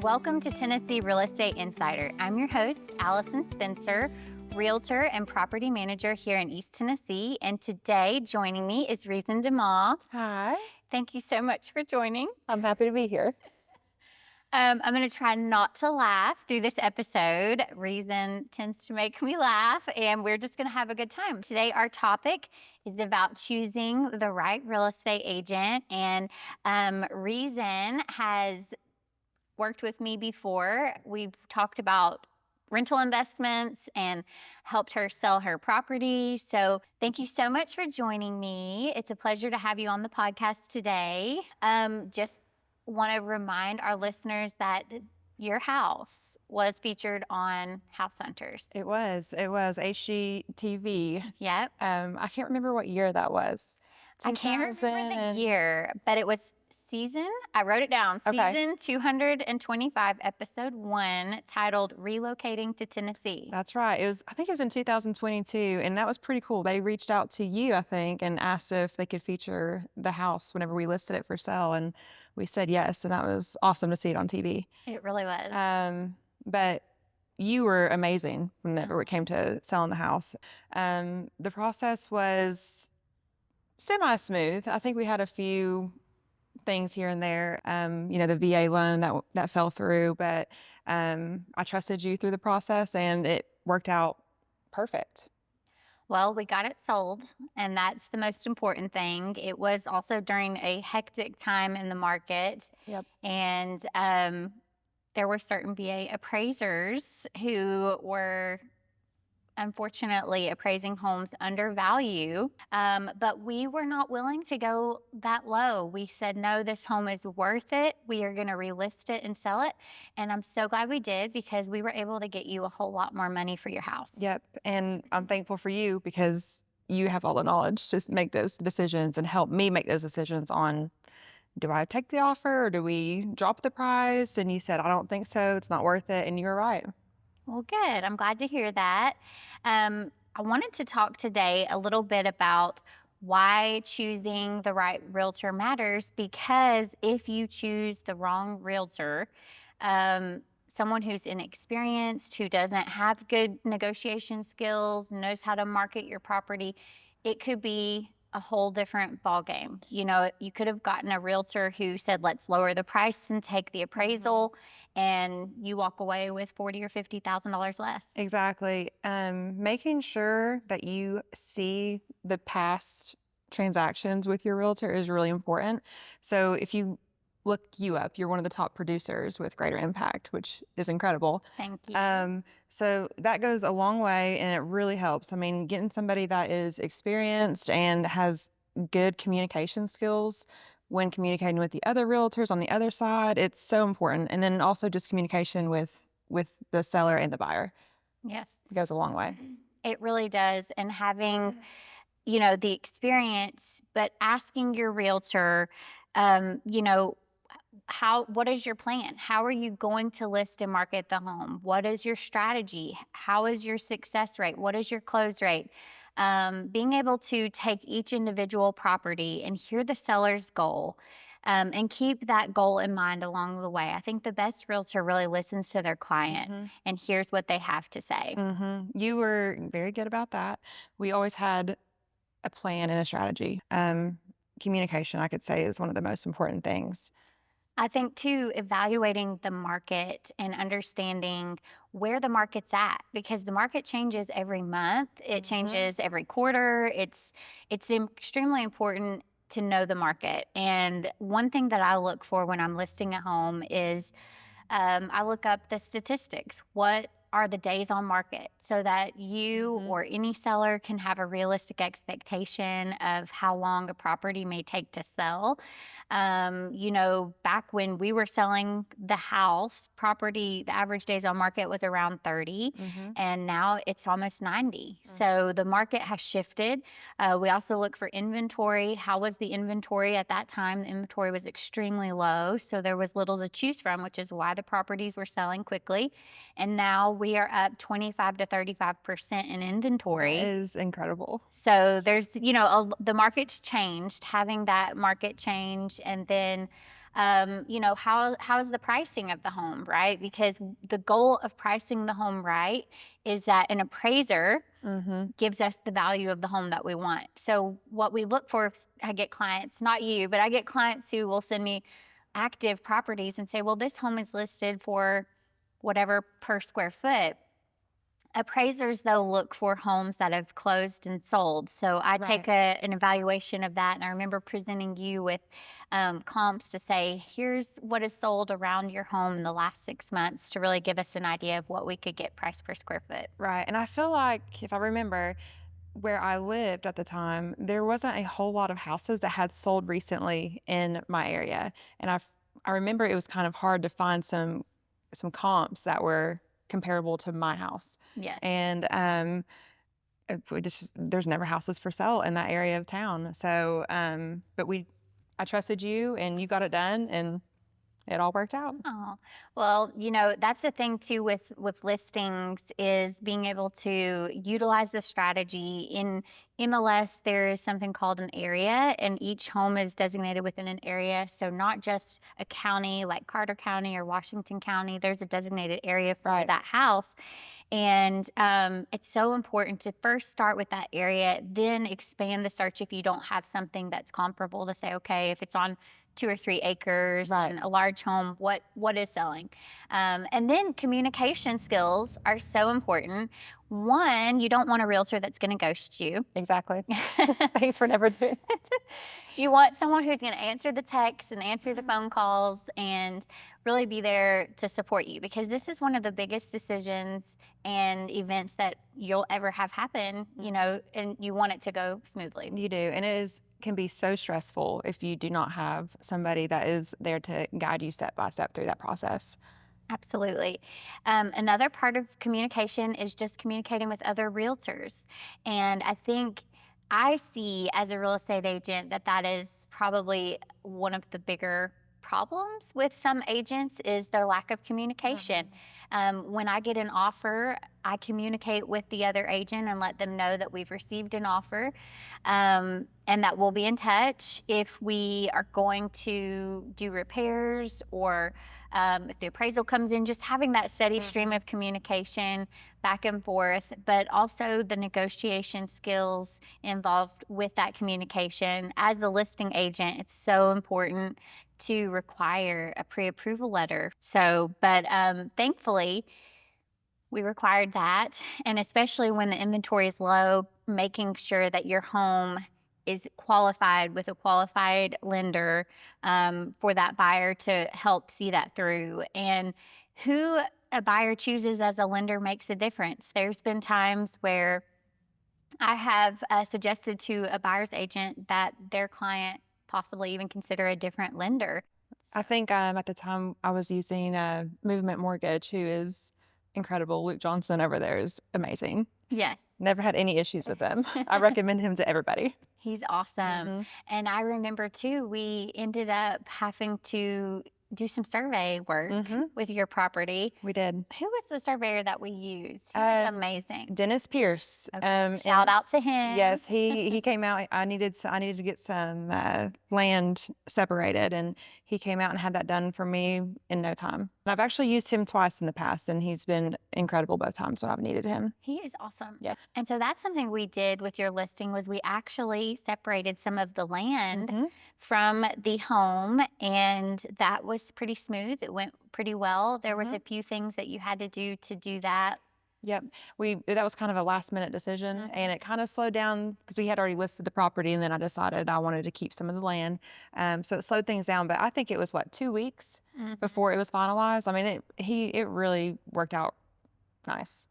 Welcome to Tennessee Real Estate Insider. I'm your host, Allyson Spencer, realtor and property manager here in East Tennessee. And today joining me is Reazyn DeMoss. Hi. Thank you so much for joining. I'm happy to be here. I'm going to try not to laugh through this episode. Reazyn tends to make me laugh, and we're just going to have a good time. Today, our topic is about choosing the right real estate agent. And Reazyn has worked with me before. We've talked about rental investments and helped her sell her property. So thank you so much for joining me. It's a pleasure to have you on the podcast today. Just want to remind our listeners that your house was featured on House Hunters. It was HGTV. Yep. I can't remember what year that was. I can't remember the year, but it was I wrote it down, season 225, episode 1, titled Relocating to Tennessee. That's right. I think it was in 2022, and that was pretty cool. They reached out to you, I think, and asked if they could feature the house whenever we listed it for sale, and we said yes, and that was awesome to see it on TV. It really was. But you were amazing whenever it came to selling the house. The process was semi-smooth. I think we had a few things here and there, the VA loan that fell through, but I trusted you through the process and it worked out perfect. Well, we got it sold, and that's the most important thing. It was also during a hectic time in the market. Yep. And there were certain VA appraisers who were unfortunately appraising homes under value, but we were not willing to go that low. We said, no, this home is worth it. We are going to relist it and sell it. And I'm so glad we did, because we were able to get you a whole lot more money for your house. Yep. And I'm thankful for you because you have all the knowledge to make those decisions and help me make those decisions on, do I take the offer or do we drop the price? And you said, I don't think so. It's not worth it. And you were right. Well, good. I'm glad to hear that. I wanted to talk today a little bit about why choosing the right realtor matters, because if you choose the wrong realtor, someone who's inexperienced, who doesn't have good negotiation skills, knows how to market your property, it could be a whole different ballgame. You know, you could have gotten a realtor who said, let's lower the price and take the appraisal, and you walk away with $40,000 or $50,000 less. Exactly. Making sure that you see the past transactions with your realtor is really important. So if you look you up, you're one of the top producers with Greater Impact, which is incredible. Thank you. So that goes a long way, and it really helps. I mean, getting somebody that is experienced and has good communication skills when communicating with the other realtors on the other side, it's so important. And then also just communication with the seller and the buyer. Yes. It goes a long way. It really does. And having, the experience, but asking your realtor, what is your plan? How are you going to list and market the home? What is your strategy? How is your success rate? What is your close rate? Being able to take each individual property and hear the seller's goal, and keep that goal in mind along the way. I think the best realtor really listens to their client and hears what they have to say. You were very good about that. We always had a plan and a strategy. Communication, I could say, is one of the most important things. I think, too, evaluating the market and understanding where the market's at, because the market changes every month. It changes every quarter. It's extremely important to know the market. And one thing that I look for when I'm listing a home is I look up the statistics. What are the days on market, so that you or any seller can have a realistic expectation of how long a property may take to sell. Back when we were selling the house property, the average days on market was around 30, and now it's almost 90. So the market has shifted. We also look for inventory. How was the inventory at that time? The inventory was extremely low, so there was little to choose from, which is why the properties were selling quickly. And now we are up 25 to 35% in inventory. That is incredible. So there's, the market's changed. Having that market change, and then How is the pricing of the home, right? Because the goal of pricing the home right is that an appraiser Mhm. gives us the value of the home that we want. So what we look for, I get clients, not you, but I get clients who will send me active properties and say, well, this home is listed for whatever per square foot. Appraisers, though, look for homes that have closed and sold. So I take Right. an evaluation of that. And I remember presenting you with comps to say, here's what is sold around your home in the last 6 months to really give us an idea of what we could get price per square foot. Right. And I feel like if I remember where I lived at the time, there wasn't a whole lot of houses that had sold recently in my area. And I remember it was kind of hard to find some comps that were comparable to my house. Yes. And we just there's never houses for sale in that area of town. So but I trusted you and you got it done and it all worked out. Oh, well, that's the thing too with listings is being able to utilize the strategy. In MLS, there is something called an area, and each home is designated within an area. So not just a county like Carter County or Washington County. There's a designated area for Right. that house. And it's so important to first start with that area, then expand the search if you don't have something that's comparable to say, okay, if it's on 2 or 3 acres Right. and a large home, what is selling? And then communication skills are so important. One, you don't want a realtor that's going to ghost you. Exactly. Thanks for never doing it. You want someone who's going to answer the texts and answer the phone calls and really be there to support you because this is one of the biggest decisions and events that you'll ever have happen, and you want it to go smoothly. You do. And can be so stressful if you do not have somebody that is there to guide you step by step through that process. Absolutely. Another part of communication is just communicating with other realtors. And I think I see as a real estate agent that that is probably one of the bigger problems with some agents is their lack of communication. When I get an offer, I communicate with the other agent and let them know that we've received an offer, and that we'll be in touch if we are going to do repairs or if the appraisal comes in, just having that steady stream of communication back and forth, but also the negotiation skills involved with that communication. As a listing agent, it's so important to require a pre-approval letter. So, but thankfully, we required that. And especially when the inventory is low, making sure that your home is qualified with a qualified lender for that buyer to help see that through. And who a buyer chooses as a lender makes a difference. There's been times where I have suggested to a buyer's agent that their client possibly even consider a different lender. I think at the time I was using Movement Mortgage, who is incredible. Luke Johnson over there is amazing. Yes. Never had any issues with him. I recommend him to everybody. He's awesome. Mhm. And I remember too, we ended up having to do some survey work Mhm. with your property. We did. Who was the surveyor that we used? He was amazing. Dennis Pierce. Okay. Shout out to him. Yes, he came out. I needed to get some land separated, and he came out and had that done for me in no time. And I've actually used him twice in the past, and he's been incredible both times when I've needed him. He is awesome. Yeah. And so that's something we did with your listing was we actually separated some of the land Mhm. from the home, and that was pretty smooth. It went pretty well. There was a few things that you had to do that. Yep. That was kind of a last minute decision, and it kind of slowed down because we had already listed the property, and then I decided I wanted to keep some of the land. So it slowed things down, but I think it was 2 weeks before it was finalized. I mean, it really worked out nice.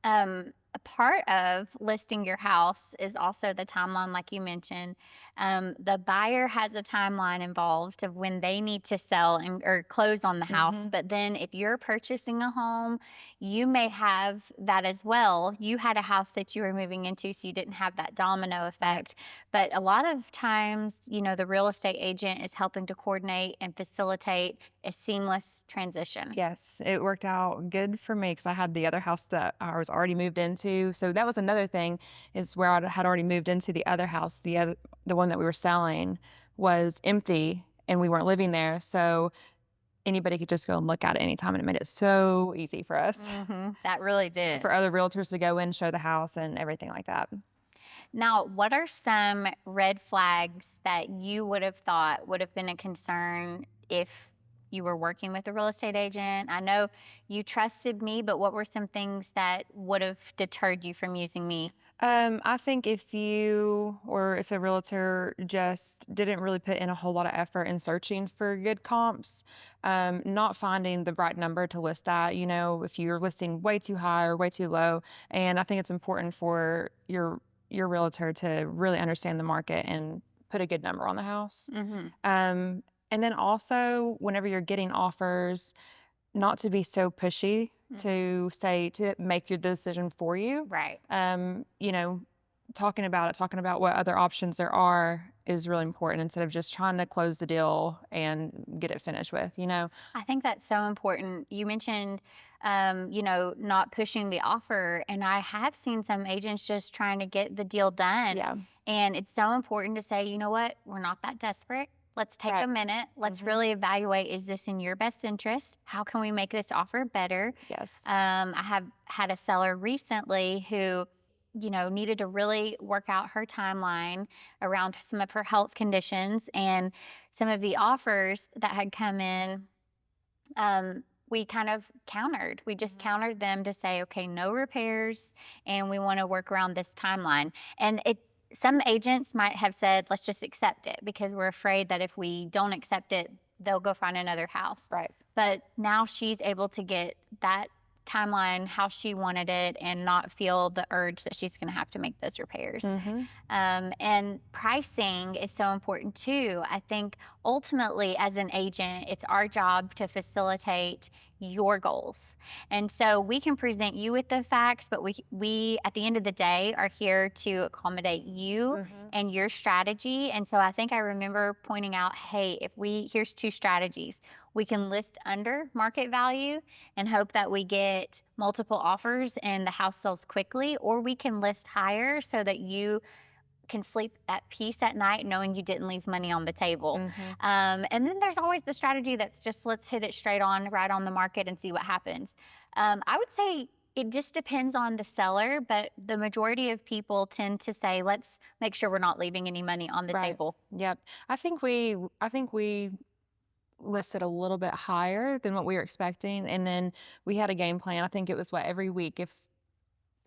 A part of listing your house is also the timeline, like you mentioned. The buyer has a timeline involved of when they need to sell or close on the house. Mhm. But then, if you're purchasing a home, you may have that as well. You had a house that you were moving into, so you didn't have that domino effect. But a lot of times, the real estate agent is helping to coordinate and facilitate a seamless transition. Yes, it worked out good for me because I had the other house that I was already moved into. So that was another thing is where I had already moved into the other house. The one that we were selling was empty, and we weren't living there. So anybody could just go and look at it anytime, and it made it so easy for us, That really did. for other realtors to go in, show the house and everything like that. Now, what are some red flags that you would have thought would have been a concern if you were working with a real estate agent? I know you trusted me, but what were some things that would have deterred you from using me? I think if you or if a realtor just didn't really put in a whole lot of effort in searching for good comps, not finding the right number to list at, if you're listing way too high or way too low. And I think it's important for your realtor to really understand the market and put a good number on the house. Mm-hmm. And then also, whenever you're getting offers, not to be so pushy to make your decision for you. Right. Talking about what other options there are is really important instead of just trying to close the deal and get it finished with. I think that's so important. You mentioned, not pushing the offer, and I have seen some agents just trying to get the deal done. Yeah. And it's so important to say, you know what, we're not that desperate. Let's take a Right. minute. Let's really evaluate, is this in your best interest? How can we make this offer better? Yes. I have had a seller recently who, needed to really work out her timeline around some of her health conditions, and some of the offers that had come in, we kind of countered. We just countered them to say, okay, no repairs, and we want to work around this timeline. And some agents might have said, let's just accept it, because we're afraid that if we don't accept it, they'll go find another house. Right. But now she's able to get that timeline how she wanted it and not feel the urge that she's going to have to make those repairs. And pricing is so important too. I think ultimately, as an agent, it's our job to facilitate your goals. And so we can present you with the facts, but we at the end of the day are here to accommodate you and your strategy. And so I think I remember pointing out, hey, here's two strategies. We can list under market value and hope that we get multiple offers and the house sells quickly, or we can list higher so that you can sleep at peace at night knowing you didn't leave money on the table. And then there's always the strategy that's just, let's hit it straight on, right on the market and see what happens. I would say it just depends on the seller, but the majority of people tend to say, let's make sure we're not leaving any money on the table. Yep. I think we listed a little bit higher than what we were expecting, and then we had a game plan. I think it was every week, if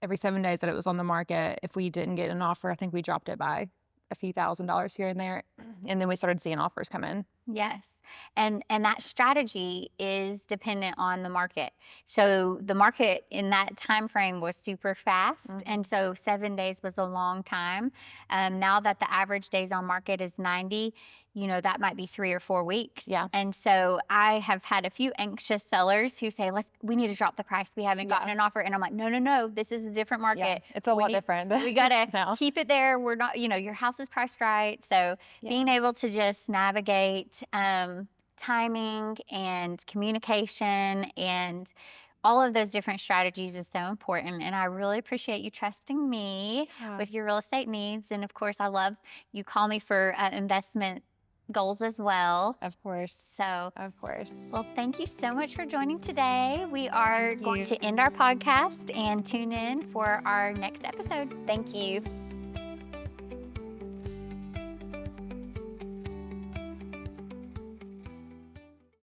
every 7 days that it was on the market, if we didn't get an offer, I think we dropped it by a few $1,000s here and there, and then we started seeing offers come in. Yes. And that strategy is dependent on the market. So the market in that time frame was super fast. And so 7 days was a long time. Now that the average days on market is 90, that might be 3 or 4 weeks. Yeah. And so I have had a few anxious sellers who say, we need to drop the price. We haven't gotten an offer. And I'm like, no, this is a different market. Yeah, it's a lot different. We got to now. keep it there. We're not, your house is priced right. So being able to just navigate timing and communication and all of those different strategies is so important. And I really appreciate you trusting me with your real estate needs. And of course, I love you call me for investment goals as well. Of course. So, of course. Well, thank you so much for joining today. We are going to end our podcast and tune in for our next episode. Thank you.